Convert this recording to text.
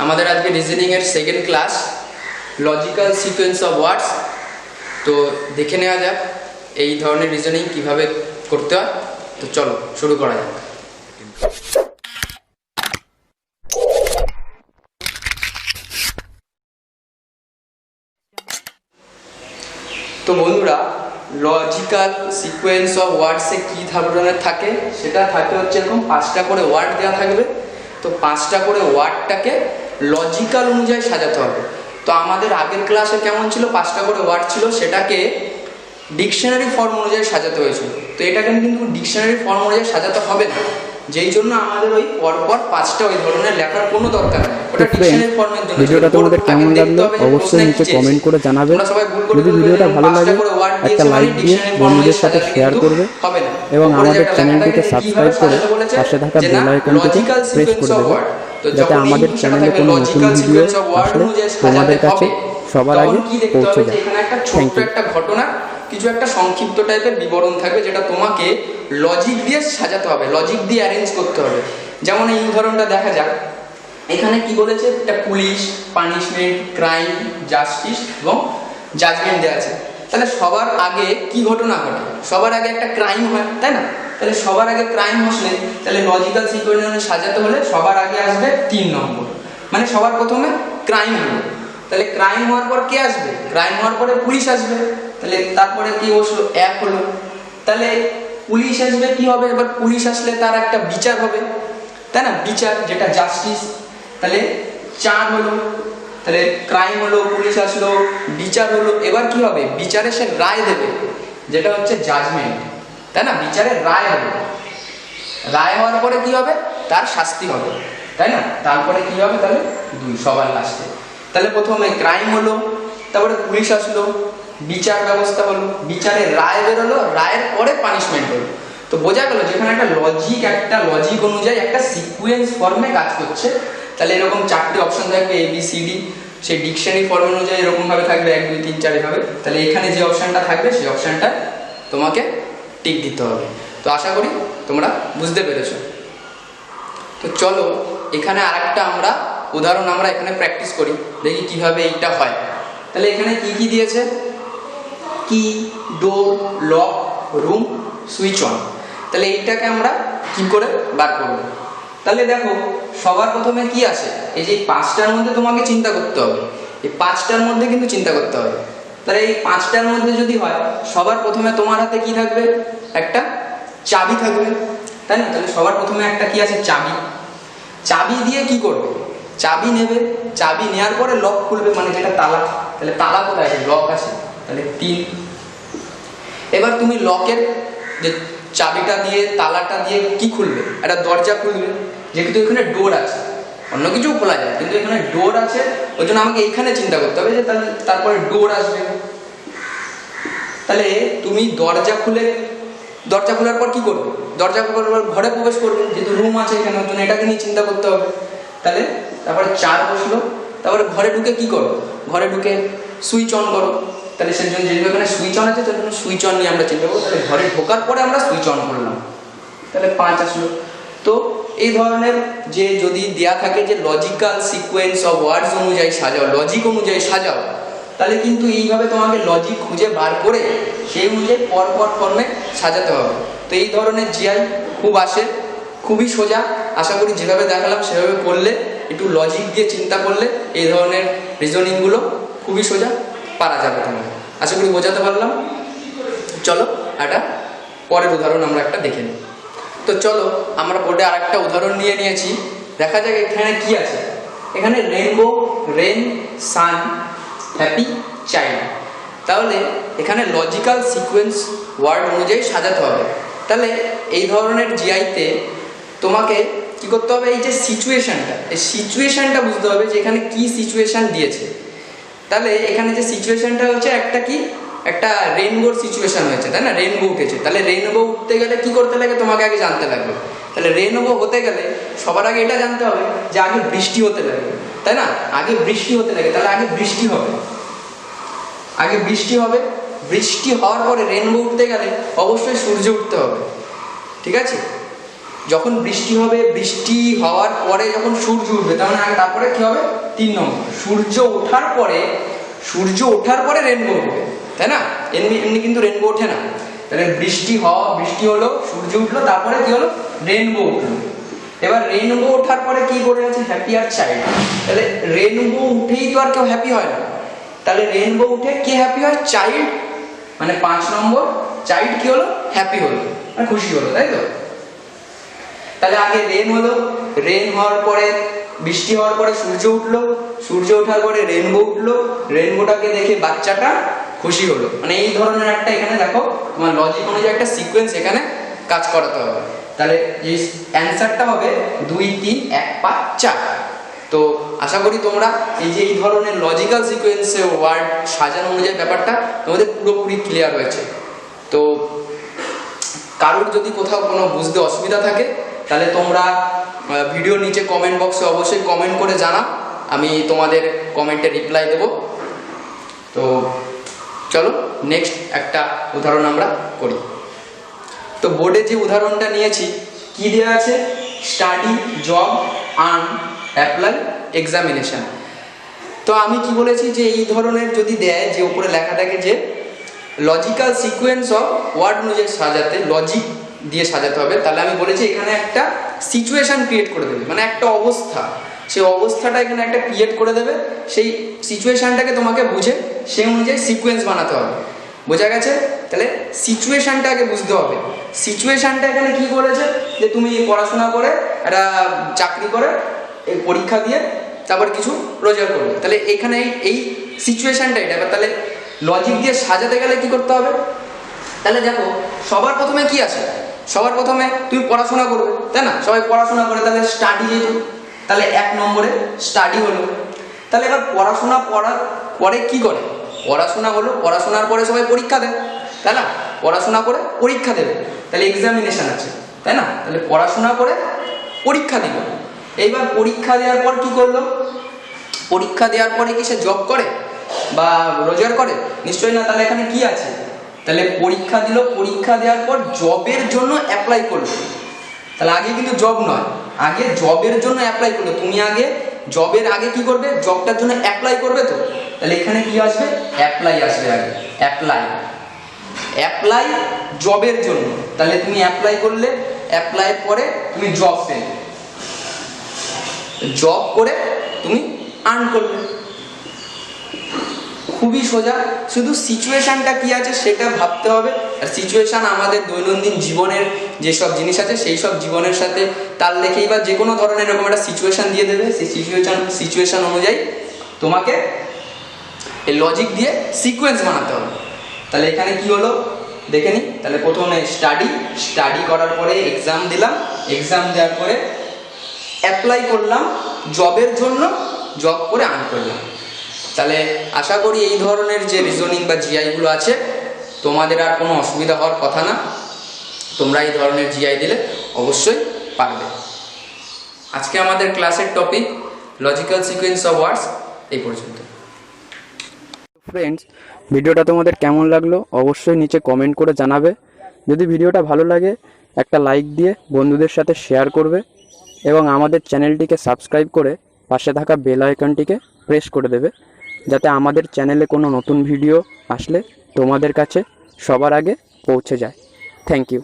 আমাদের আজকে রিজনিং এর second class logical sequence of words. তো দেখে নেওয়া যাক এই ধরনের রিজনিং কিভাবে করতে হয়। তো চলো শুরু করা যাক। তো বন্ধুরা, লজিক্যাল সিকোয়েন্স অফ ওয়ার্ডসে কী ধরনের থাকে সেটা থাকে হচ্ছে এরকম 5টা করে ওয়ার্ড দেওয়া থাকবে। তো 5টা করে ওয়ার্ডটাকে লজিক্যাল অনুযায়ী সাজাতে হবে। তো আমাদের আগের ক্লাসে কেমন ছিল, 5টা করে ওয়ার্ড ছিল, সেটাকে ডিকশনারি ফর্ম অনুযায়ী সাজাতে হয়েছিল। তো এটাকে কিন্তু ডিকশনারি ফর্ম অনুযায়ী সাজাতে হবে না, যেই জন্য আমাদের ওই পরপর 5টা ওই ধরনের লেখার কোনো দরকার নেই। ওটা ডিকশনারি ফর্মের জন্য। ভিডিওটা তোমাদের কেমন লাগলো অবশ্যই নিচে কমেন্ট করে জানাবে। যদি ভিডিওটা ভালো লাগে একটা লাইক দিয়ে বন্ধুদের সাথে শেয়ার করবে এবং আমাদের চ্যানেলটিকে সাবস্ক্রাইব করে পাশে থাকা বেল আইকনটিকে প্রেস করে দেবে, যাতে আমাদের চ্যানেলে কোনো নতুন ভিডিও আসলে তোমাদের কাছে সবার আগে পৌঁছে যায়। এখানে একটা ছোট্ট একটা ঘটনা, কিছু একটা সংক্ষিপ্ত টাইপের বিবরণ থাকবে, যেটা তোমাকে লজিক দিয়ে সাজাতে হবে, লজিক দিয়ে অ্যারেঞ্জ করতে হবে। যেমন এই উদাহরণটা দেখা যাক। এখানে কি বলেছে, একটা পুলিশ, পানিশমেন্ট, ক্রাইম, জাস্টিস এবং জাজমেন্ট দেওয়া আছে। তাহলে সবার আগে কি ঘটনা ঘটে? সবার আগে একটা ক্রাইম হয়, তাই না? তাহলে সবার আগে ক্রাইম আসলে তাহলে লজিক্যাল সিকোয়েন্স সাজাতে হলে সবার আগে আসবে 3 নম্বর, মানে সবার প্রথমে ক্রাইম হলো। তাহলে ক্রাইম হওয়ার পর কে আসবে? ক্রাইম হওয়ার পরে পুলিশ আসবে। তাহলে তারপরে কি বসলো? 1 হলো। তাহলে পুলিশ আসবে, কি হবে? এবার পুলিশ আসলে তার একটা বিচার হবে, তাই না? বিচার, যেটা জাস্টিস। তাহলে 4 হলো। তাহলে ক্রাইম হলো, পুলিশ আসলো, বিচার হলো। এবার কি হবে? বিচারে সে রায় দেবে, যেটা হচ্ছে জাজমেন্ট, তাই না? বিচারের রায় হবে। রায় হওয়ার পরে কি হবে? তার শাস্তি হবে, তাই না? তারপরে কি হবে? তাহলে 2 সবার লাস্টে। তাহলে প্রথমে ক্রাইম হলো, তারপরে পুলিশ আসলো, বিচার ব্যবস্থা হলো, বিচারের রায় বেরোলো, রায়ের পরে পানিশমেন্ট হলো। তো বোঝা গেল যেখানে একটা লজিক অনুযায়ী একটা সিকোয়েন্স ফর্মে কাজ করছে। তাহলে এরকম 4টে অপশন থাকবে, ABCD। সেই ডিকশনারি ফর্ম অনুযায়ী এরকম ভাবে থাকবে 1 2 3 4 এভাবে। তাহলে এখানে যে অপশনটা থাকবে সেই অপশনটা তোমাকে টিক দিতে হবে। তো আশা করি তোমরা বুঝতে পেরেছো। তো চলো এখানে আরেকটা আমরা উদাহরণ আমরা এখানে প্র্যাকটিস করি, দেখি কিভাবে এইটা হয়। তাহলে এখানে কি কি দিয়েছে? কি, ডোর, লক, রুম, সুইচ অন। তাহলে এইটাকে আমরা কি করে বার করব? তাহলে দেখো সবার প্রথমে কি আসে? এই যে 5টার মধ্যে তোমাকে চিন্তা করতে হবে, এই 5টার মধ্যে কিন্তু চিন্তা করতে হবে। তাহলে এই 5টার মধ্যে যদি হয়, সবার প্রথমে তোমার হাতে কি থাকবে? একটা চাবি থাকবে, তাই না? তাহলে সবার প্রথমে একটা কি আছে? চাবি। চাবি দিয়ে কি করবে? চাবি নেবে, চাবি নেওয়ার পরে লক খুলবে, মানে যেটা তালা। তাহলে তালা কোথায় আছে? লক আছে। তাহলে 3। এবার তুমি লকের যে চাবিটা দিয়ে, তালাটা দিয়ে কি খুলবে? একটা দরজা খুলবে, যেহেতু এখানে ডোর আছে, অন্য কিছু খোলা যায় কিন্তু এখানে ডোর আছে, ওই জন্য আমাকে এইখানে চিন্তা করতে হবে যে তারপরে ডোর আসবে। তাহলে তুমি দরজা খোলার পর কি করবে? দরজা খোলার পর ঘরে প্রবেশ করবে, যেহেতু রুম আছে এখানে, ওই জন্য এটাকে নিয়ে চিন্তা করতে হবে। তাহলে তারপরে 4 বসলো। তারপরে ঘরে ঢুকে কি করো? ঘরে ঢুকে সুইচ অন করো। তাহলে সেই জন্য যেহেতু এখানে সুইচ অন আছে, তার জন্য সুইচ অন নিয়ে আমরা চিন্তা করবো। তাহলে ঘরে ঢোকার পরে আমরা সুইচ অন করলাম, তাহলে 5 আসলো। তো এই ধরনের যে যদি দেয়া থাকে যে লজিক্যাল সিকোয়েন্স অফ ওয়ার্ডস অনুযায়ী সাজাও, লজিক অনুযায়ী সাজাও, তাহলে কিন্তু এইভাবে তোমাকে লজিক খুঁজে বার করে সেই অনুযায়ী পরপর ফর্মে সাজাতে হবে। তো এই ধরনের জিআই খুব আসে, খুবই সোজা। আশা করি যেভাবে দেখালাম সেভাবে করলে, একটু লজিক দিয়ে চিন্তা করলে এই ধরনের রিজনিংগুলো খুবই সোজা পারা যাবে তোমার। আশা করি বোঝাতে পারলাম। চলো একটা পরের উদাহরণ আমরা একটা দেখে নিই। তো চলো আমরা বোর্ডে আরেকটা উদাহরণ নিয়ে নিয়েছি, দেখা যাক এখানে কি আছে। এখানে রেনবো, রেন, সান, হ্যাপি, চাইল্ড। তাহলে এখানে লজিক্যাল সিকোয়েন্স ওয়ার্ড অনুযায়ী সাজাতে হবে। তাহলে এই ধরনের জিআইতে তোমাকে কি করতে হবে? এই যে সিচুয়েশনটা, এই সিচুয়েশনটা বুঝতে হবে যে এখানে কি সিচুয়েশন দিয়েছে। তাহলে এখানে যে সিচুয়েশনটা হচ্ছে একটা রেইনবোর সিচুয়েশন হয়েছে, তাই না? রেইনবো উঠেছে। তাহলে রেইনবো উঠতে গেলে কি করতে লাগে? তোমাকে আগে জানতে লাগবে। তাহলে রেইনবো হতে গেলে সবার আগে এটা জানতে হবে যে আগে বৃষ্টি হতে লাগে, তাই না? আগে বৃষ্টি হতে লাগে। তাহলে আগে বৃষ্টি হবে, বৃষ্টি হওয়ার পরে রেইনবো উঠতে গেলে অবশ্যই সূর্য উঠতে হবে, ঠিক আছে? যখন বৃষ্টি হবে, বৃষ্টি হওয়ার পরে যখন সূর্য উঠবে, তার মানে তারপরে কি হবে? 3 নম্বর, সূর্য ওঠার পরে রেনবো উঠবে, তাই না? এমনি কিন্তু রেনবো ওঠে না। তাহলে বৃষ্টি হলো, সূর্য উঠলো, তারপরে কি হলো? রেনবো উঠলো। এবার রেনবো ওঠার পরে কি করে আছে? হ্যাপি আর চাইল্ড। তাহলে রেনবো উঠেই তো আর কেউ হ্যাপি হয় না, তাহলে রেনবো উঠে কে হ্যাপি হয়? চাইল্ড। মানে 5 নম্বর, চাইল্ড কি হলো? হ্যাপি হলো, মানে খুশি হলো, তাই তো? তাহলে আগে রেন হলো, রেন হওয়ার পরে বৃষ্টি হওয়ার পরে সূর্য উঠলো, সূর্য ওঠার পরে রেনবো উঠলো, রেনবোটাকে দেখে বাচ্চাটা খুশি হলো। মানে এই ধরনের একটা এখানে দেখো তোমার লজিক অনুযায়ী একটা সিকোয়েন্স এখানে কাজ করাতে হবে। তাহলে এই অ্যান্সারটা হবে 2, 3, 1, 5, 4। তো আশা করি তোমরা এই যে এই ধরনের লজিক্যাল সিকোয়েন্সে ওয়ার্ড সাজানো অনুযায়ী ব্যাপারটা তোমাদের পুরোপুরি ক্লিয়ার হয়েছে। তো কারোর যদি কোথাও কোনো বুঝতে অসুবিধা থাকে তাহলে তোমরা ভিডিওর নিচে কমেন্ট বক্সে অবশ্যই কমেন্ট করে জানাও, আমি তোমাদের কমেন্টে রিপ্লাই দেব। তো চলো নেক্সট একটা উদাহরণ আমরা করি। তো বোর্ডে যে উদাহরণটা নিয়েছি কি দেওয়া আছে? Study, job, earn, apply, examination. তো আমি কি বলেছি যে এই ধরনের যদি দেয়, যে উপরে লেখা থাকে যে লজিক্যাল সিকোয়েন্স অফ ওয়ার্ড অনুযায়ী সাজাতে, লজিক দিয়ে সাজাতে হবে, তাহলে আমি বলেছি এখানে একটা সিচুয়েশন ক্রিয়েট করে দেবে, মানে একটা অবস্থা, সেই অবস্থাটা এখানে একটা ক্রিয়েট করে দেবে, সেই সিচুয়েশনটাকে তোমাকে বুঝে সেই অনুযায়ী সিকোয়েন্স বানাতে হবে। বোঝা গেছে? তাহলে সিচুয়েশনটা আগে বুঝতে হবে। সিচুয়েশনটা এখানে কি বলেছে? যে তুমি পড়াশোনা করে, একটা চাকরি করে, এই পরীক্ষা দিয়ে তারপর কিছু রোজগার করবে। তাহলে এখানে এই সিচুয়েশনটা এটা। তাহলে লজিক দিয়ে সাজাতে গেলে কি করতে হবে? তাহলে দেখো সবার প্রথমে কি আছে? সবার প্রথমে তুমি পড়াশোনা করবে, তাই না? সবাই পড়াশোনা করে, তাহলে স্টাডি, যেহেতু তাহলে 1 নম্বরে স্টাডি হলো। তাহলে এবার পড়াশোনা করার পরে কি করে? পড়াশোনা হলো, পড়াশোনার পরে সবাই পরীক্ষা দেয়, তাই না? পড়াশোনা করে পরীক্ষা দেবে, তাহলে এক্সামিনেশন আছে, তাই না? তাহলে পড়াশোনা করে পরীক্ষা দিল। এইবার পরীক্ষা দেওয়ার পর কি করলো? পরীক্ষা দেওয়ার পরে কি সে জব করে বা রোজগার করে? নিশ্চয়ই না। তাহলে এখানে কি আছে? তাহলে পরীক্ষা দিল, পরীক্ষা দেওয়ার পর জবের জন্য অ্যাপ্লাই করলো। তাহলে আগে কিন্তু জব নয়, আগে জবের জন্য অ্যাপ্লাই করলো। তুমি আগে জবের আগে কি করবে? জবটার জন্য অ্যাপ্লাই করবে। তো তাহলে এখানে কি আসবে? অ্যাপ্লাই আসবে আগে। অ্যাপ্লাই জবের জন্য। তাহলে তুমি অ্যাপ্লাই করলে, অ্যাপ্লাইয়ের পরে তুমি জব পেলে, জব করে তুমি আর্ন করবে। খুবই সোজা, শুধু সিচুয়েশনটা কি আছে সেটা ভাবতে হবে। আর সিচুয়েশন আমাদের দৈনন্দিন জীবনের যেসব জিনিস আছে সেই সব জীবনের সাথে তাল লেখেই বা যে কোনো ধরনের এরকম একটা সিচুয়েশন দিয়ে দেবে। সেই সিচুয়েশন অনুযায়ী তোমাকে এই লজিক দিয়ে সিকোয়েন্স বানাতে হবে। তাহলে এখানে কি হলো দেখে নিই। তাহলে প্রথমে স্টাডি করার পরে এক্সাম দিলাম, এক্সাম দেওয়ার পরে অ্যাপ্লাই করলাম জবের জন্য, জব করে আর্ন করলাম। তাহলে আশা করি এই ধরনের যে রিজনিং বা জিআইগুলো আছে তোমাদের আর কোনো অসুবিধা হওয়ার কথা না। তোমরা এই ধরনের জিআই দিলে অবশ্যই পারবে। আজকে আমাদের ক্লাসের topic logical sequence of words এই পর্যন্ত। ফ্রেন্ডস, ভিডিওটা তোমাদের কেমন লাগলো অবশ্যই নিচে কমেন্ট করে জানাবে। যদি ভিডিওটা ভালো লাগে একটা লাইক দিয়ে বন্ধুদের সাথে শেয়ার করবে এবং আমাদের চ্যানেলটিকে সাবস্ক্রাইব করে পাশে থাকা বেল আইকনটিকে প্রেস করে দেবে, যাতে আমাদের চ্যানেলে কোনো নতুন ভিডিও আসলে তোমাদের কাছে সবার আগে পৌঁছে যায়। Thank you.